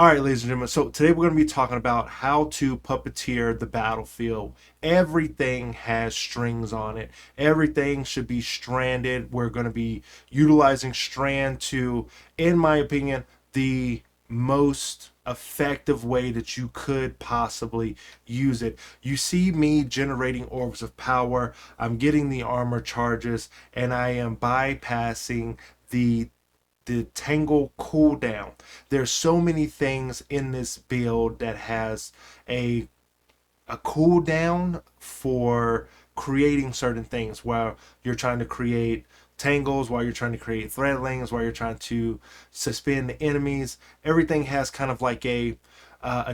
All right, ladies and gentlemen. So today we're going to be talking about how to puppeteer the battlefield. Everything has strings on it. Everything should be stranded. We're going to be utilizing strand to, in my opinion, the most effective way that you could possibly use it. You see me generating orbs of power. I'm getting the armor charges, and I am bypassing the tangle cooldown. There's so many things in this build that has a cooldown for creating certain things while you're trying to create tangles, while you're trying to create threadlings, while you're trying to suspend the enemies. Everything has kind of like a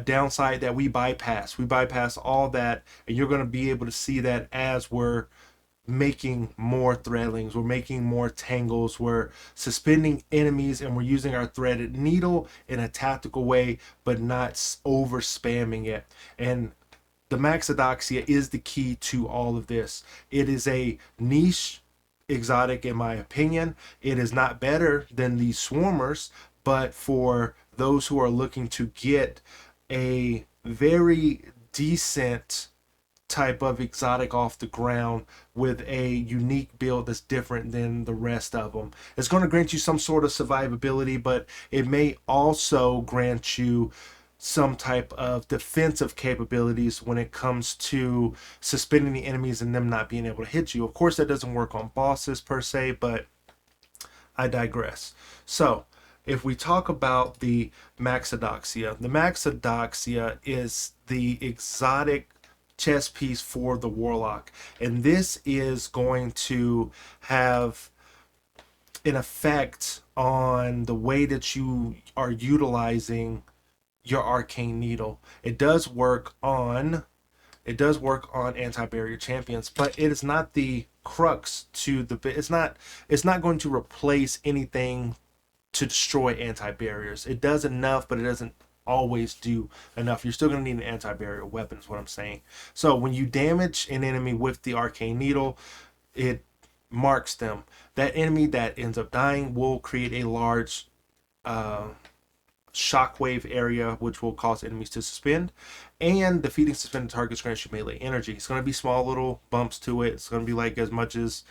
downside that we bypass. We bypass all that, and you're going to be able to see that as we're making more threadlings, we're making more tangles, we're suspending enemies, and we're using our threaded needle in a tactical way, but not over spamming it. And the Maxodoxia is the key to all of this. It is a niche exotic, in my opinion. It is not better than the Swarmers, but for those who are looking to get a very decent type of exotic off the ground with a unique build that's different than the rest of them. It's going to grant you some sort of survivability, but it may also grant you some type of defensive capabilities when it comes to suspending the enemies and them not being able to hit you. Of course, that doesn't work on bosses per se, but I digress. So, if we talk about the Maxodoxia is the exotic chess piece for the Warlock. And this is going to have an effect on the way that you are utilizing your arcane needle. It does work on anti-barrier champions, but it is not the crux to the it's not going to replace anything to destroy anti-barriers. It does enough, but it doesn't always do enough. You're still going to need an anti-barrier weapon is what I'm saying. So when you damage an enemy with the arcane needle, it marks them. That enemy that ends up dying will create a large uh, shockwave area, which will cause enemies to suspend. And defeating suspended targets grants you melee energy. It's going to be small little bumps to it. It's going to be like as much as,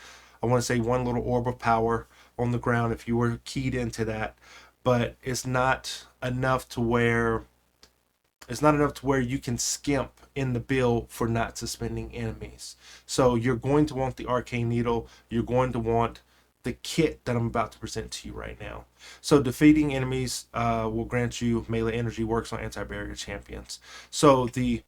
I want to say, one little orb of power on the ground if you were keyed into that. But it's not enough to where you can skimp in the build for not suspending enemies. So you're going to want the arcane needle. You're going to want the kit that I'm about to present to you right now. So defeating enemies will grant you melee energy, works on anti-barrier champions. So the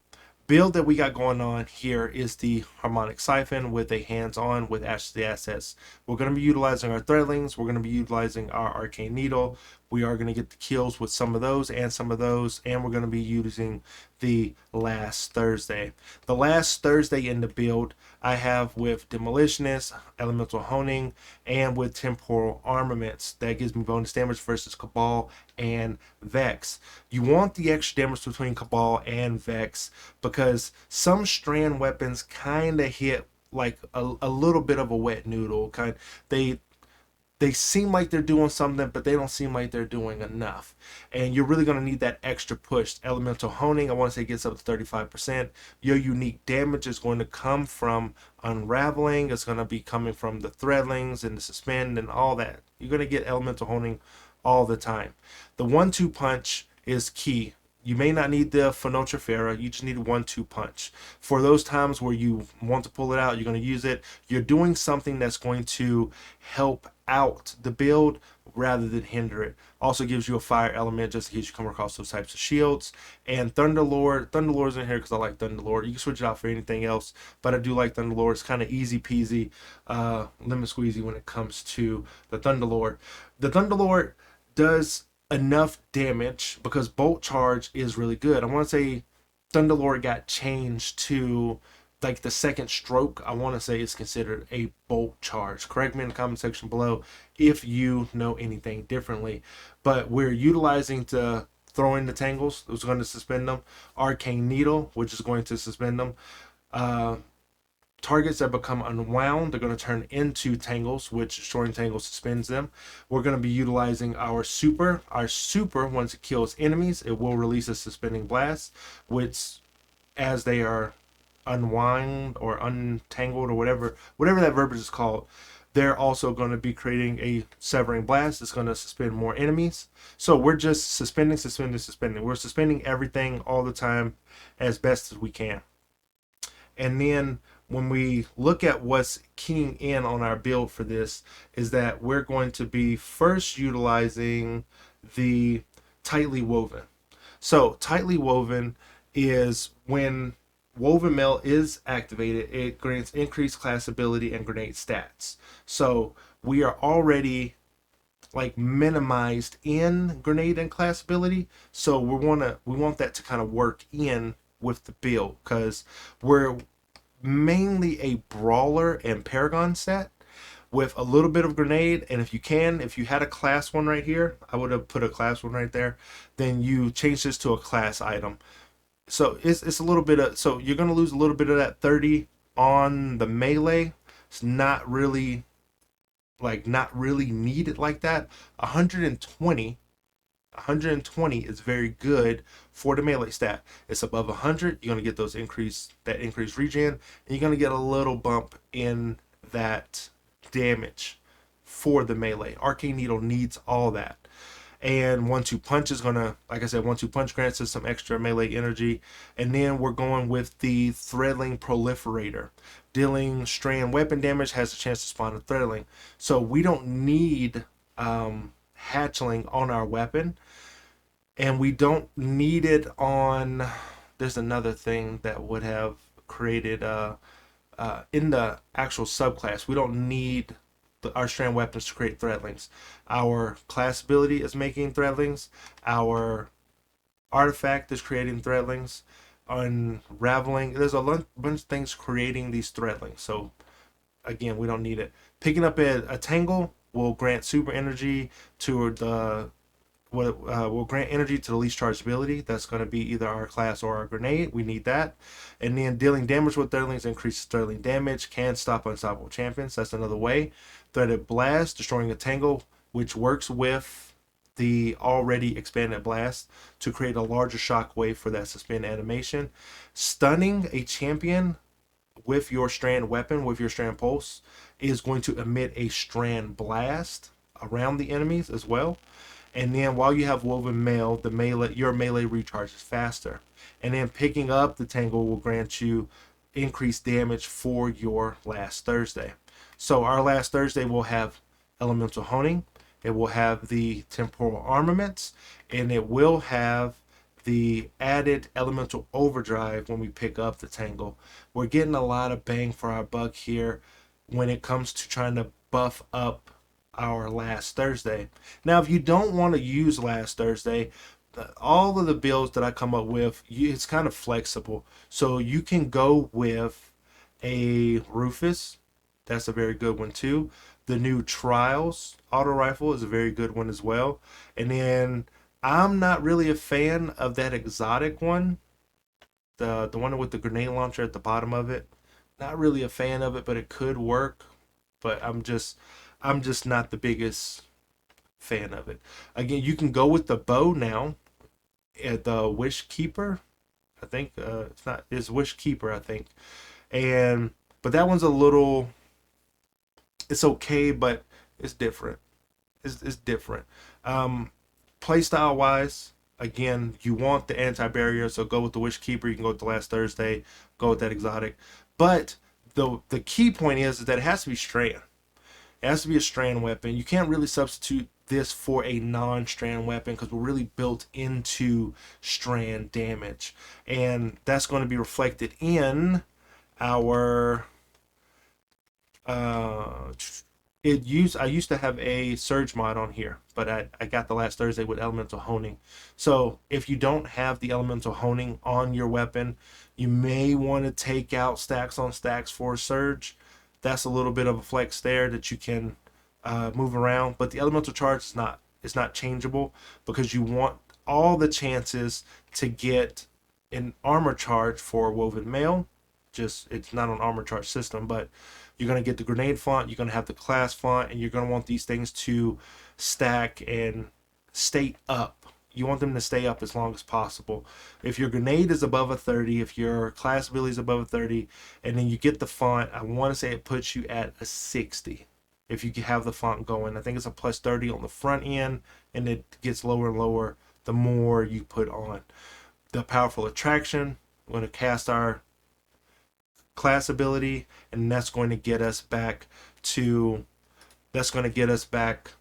build that we got going on here is the harmonic siphon with a hands-on with Ashes the assets. We're going to be utilizing our threadlings. We're going to be utilizing our arcane needle. We are going to get the kills with some of those, and we're going to be using the last Thursday. The last Thursday in the build I have with demolitionist, elemental honing, and with temporal armaments. That gives me bonus damage versus Cabal and Vex. You want the extra damage between Cabal and Vex because some strand weapons kind of hit like a little bit of a wet noodle. They seem like they're doing something, but they don't seem like they're doing enough. And you're really going to need that extra push. Elemental honing, I want to say, gets up to 35%. Your unique damage is going to come from unraveling. It's going to be coming from the threadlings and the suspend and all that. You're going to get elemental honing all the time. The 1-2 punch is key. You may not need the Phenotrifera, you just need a 1-2 punch. For those times where you want to pull it out, you're going to use it. You're doing something that's going to help out the build rather than hinder it. Also gives you a fire element just in case you come across those types of shields. And Thunderlord's in here because I like Thunderlord. You can switch it out for anything else, but I do like Thunderlord. It's kind of easy peasy, lemon squeezy when it comes to the Thunderlord. The Thunderlord does enough damage because bolt charge is really good. I want to say Thunderlord got changed to like the second stroke. I want to say is considered a bolt charge. Correct me in the comment section below if you know anything differently. But we're utilizing to throw in the tangles, which is going to suspend them. Arcane needle, which is going to suspend them. Uh, Targets that become unwound, they're going to turn into tangles, which destroying tangles suspends them. We're going to be utilizing our super. Our super, once it kills enemies, it will release a suspending blast, which, as they are unwind or untangled or whatever that verbiage is called, they're also going to be creating a severing blast. It's going to suspend more enemies. So we're just suspending. We're suspending everything all the time as best as we can. And then when we look at what's keying in on our build for this, is that we're going to be first utilizing the tightly woven. So tightly woven is when woven mail is activated, it grants increased class ability and grenade stats. So we are already like minimized in grenade and class ability, so we want that to kind of work in with the build, because we're mainly a brawler and paragon set with a little bit of grenade. And if you had a class one right here, I would have put a class one right there, then you change this to a class item. So it's a little bit of, so you're going to lose a little bit of that 30 on the melee. It's not really needed like that. 120 is very good for the melee stat. It's above 100, you're going to get that increased regen, and you're going to get a little bump in that damage for the melee. Arcane Needle needs all that. And 1-2 punch is gonna, like I said, 1-2 punch grants us some extra melee energy. And then we're going with the Threadling Proliferator. Dealing strand weapon damage has a chance to spawn a Threadling. So we don't need Hatchling on our weapon. And we don't need it on, there's another thing that would have created in the actual subclass. We don't need our strand weapons to create threadlings. Our class ability is making threadlings. Our artifact is creating threadlings. Unraveling, there's a bunch of things creating these threadlings. So again, we don't need it. Picking up a tangle will grant super energy to the will grant energy to the least charged ability. That's going to be either our class or our grenade. We need that. And then dealing damage with Threadlings increases Threadling damage, can stop unstoppable champions. That's another way. Threaded Blast, destroying a tangle, which works with the already expanded blast to create a larger shockwave for that suspend animation. Stunning a champion with your strand weapon, with your strand pulse, is going to emit a strand blast around the enemies as well. And then while you have woven mail, your melee recharges faster. And then picking up the tangle will grant you increased damage for your last Thursday. So our last Thursday will have elemental honing, it will have the temporal armaments, and it will have the added elemental overdrive when we pick up the tangle. We're getting a lot of bang for our buck here when it comes to trying to buff up our last Thursday. Now, if you don't want to use last Thursday, all of the builds that I come up with, it's kind of flexible. So you can go with a Rufus. That's a very good one too. The new Trials auto rifle is a very good one as well. And then I'm not really a fan of that exotic one, the one with the grenade launcher at the bottom of it. Not really a fan of it, but it could work. But I'm just not the biggest fan of it. Again, you can go with the bow now at the Wish Keeper. I think it's Wish Keeper, I think. But that one's it's okay, but it's different. It's different. Playstyle wise, again, you want the anti-barrier, so go with the Wish Keeper. You can go with the Last Thursday, go with that exotic. But the key point is that it has to be strand. It has to be a strand weapon. You can't really substitute this for a non-strand weapon because we're really built into strand damage. And that's going to be reflected in our I used to have a surge mod on here, but I got the Last Thursday with elemental honing. So if you don't have the elemental honing on your weapon, you may want to take out stacks on stacks for a surge. That's a little bit of a flex there that you can move around, but the elemental charge is not changeable because you want all the chances to get an armor charge for woven mail, just it's not an armor charge system, but you're going to get the grenade font, you're going to have the class font, and you're going to want these things to stack and stay up. You want them to stay up as long as possible. If your grenade is above a 30, if your class ability is above a 30, and then you get the font, I want to say it puts you at a 60. If you have the font going, I think it's a plus 30 on the front end, and it gets lower and lower the more you put on. The powerful attraction, we're going to cast our class ability, and that's going to get us back to, that's going to get us back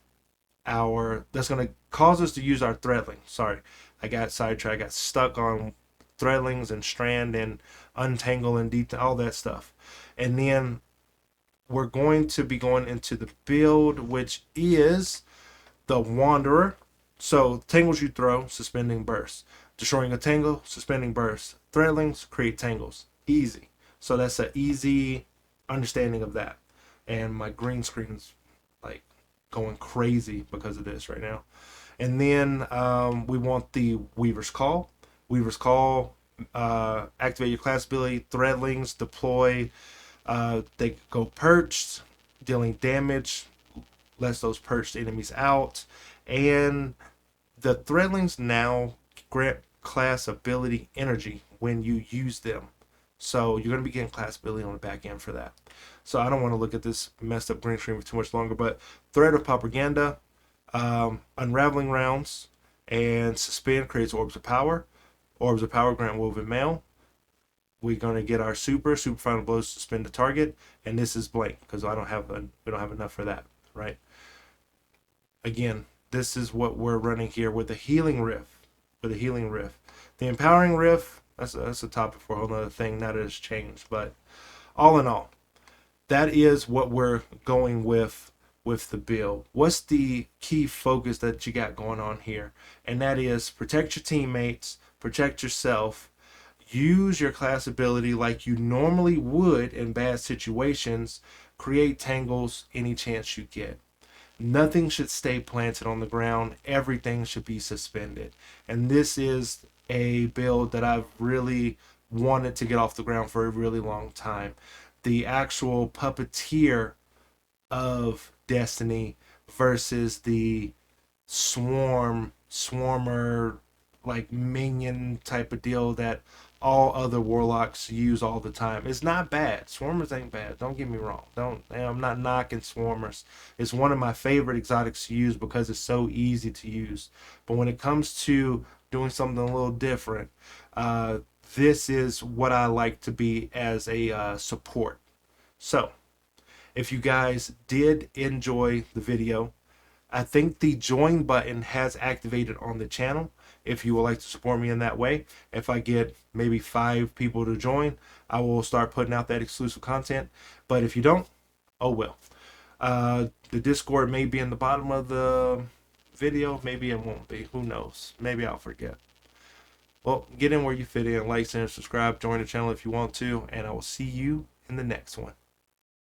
that's going to cause us to use our threadling. Sorry, I got sidetracked. I got stuck on threadlings and strand and untangle and detail, all that stuff. And then we're going to be going into the build, which is the Wanderer. So tangles you throw, suspending burst. Destroying a tangle, suspending burst. Threadlings create tangles. Easy. So that's an easy understanding of that. And my green screen's like going crazy because of this right now. And then we want the Weaver's Call. Weaver's Call, activate your class ability. Threadlings deploy. They go perched, dealing damage, lets those perched enemies out. And the Threadlings now grant class ability energy when you use them. So you're going to be getting class ability on the back end for that. So I don't want to look at this messed up green screen for too much longer, but Thread of Propaganda, Unraveling Rounds, and Suspend creates Orbs of Power. Orbs of Power grant Woven Mail. We're going to get our super final blows, suspend the target, and this is blank because we don't have enough for that, right? Again, this is what we're running here with the Healing Rift. The Empowering Rift, that's a topic for a whole other thing. That has changed, but all in all, that is what we're going with the build. What's the key focus that you got going on here? And that is protect your teammates, protect yourself, use your class ability like you normally would in bad situations, create tangles any chance you get. Nothing should stay planted on the ground. Everything should be suspended. And this is a build that I've really wanted to get off the ground for a really long time. The actual puppeteer of Destiny versus the swarmer, like minion type of deal that all other warlocks use all the time. It's not bad. Swarmers ain't bad. Don't get me wrong. I'm not knocking swarmers. It's one of my favorite exotics to use because it's so easy to use. But when it comes to doing something a little different, this is what I like to be as a support. So if you guys did enjoy the video, I think the join button has activated on the channel if you would like to support me in that way. If I get maybe 5 people to join, I will start putting out that exclusive content. But if you don't, oh well. The Discord may be in the bottom of the video. Maybe it won't be. Who knows? Maybe I'll forget. Well, get in where you fit in. Like, share, and subscribe. Join the channel if you want to. And I will see you in the next one.